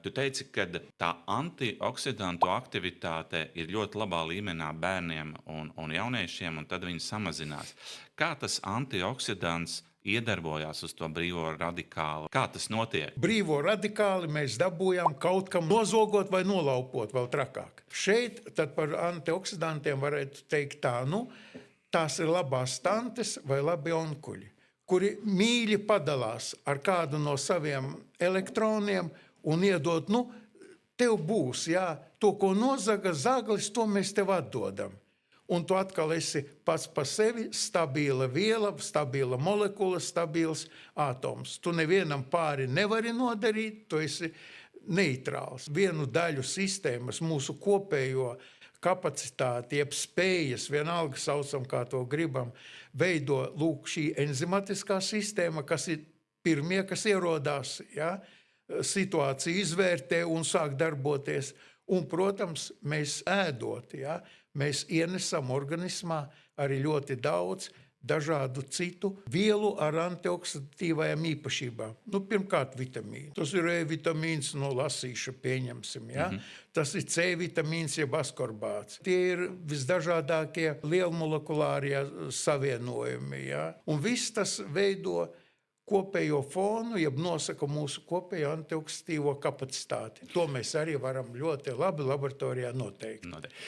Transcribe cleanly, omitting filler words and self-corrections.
Tu teici, ka tā antioksidantu aktivitāte ir ļoti labā līmenī bērniem un jauniešiem, un tad viņi samazinās. Kā tas antioksidants iedarbojās uz to brīvo radikālu? Kā tas notiek? Brīvo radikāli mēs dabūjām kaut kam nozogot vai nolaupot vēl trakāk. Šeit tad par antioksidantiem varētu teikt tā, tās ir labās tantes vai labi onkuļi, kuri mīļi padalās ar kādu no saviem elektroniem un iedod, tev būs, to, ko nozaga zaglis, to mēs tev atdodam. Un tu atkal esi pats par sevi stabila viela, stabila molekula, stabils atoms. Tu nevienam pāri nevari nodarīt, tu esi neitrāls. Vienu daļu sistēmas, mūsu kopējo kapacitāti, jeb spējas, vienalga saucam, kā to gribam, veido šī enzimatiskā sistēma, kas ir pirmie, kas ierodās, situāciju izvērtē un sāk darboties. Un, protams, mēs ēdot, mēs ienesam organismā arī ļoti daudz dažādu citu vielu ar antioksidatīvajām īpašībām. Pirmkārt, vitamīnu. Tas ir E-vitamīns no lasīša, pieņemsim. Tas ir C-vitamīns, jeb askorbāts. Tie ir visdažādākie lielmolekulārie savienojumi. Un viss tas veido kopējo fonu, jeb nosaka mūsu kopējo antioksidatīvo kapacitāti. To mēs arī varam ļoti labi laboratorijā noteikt.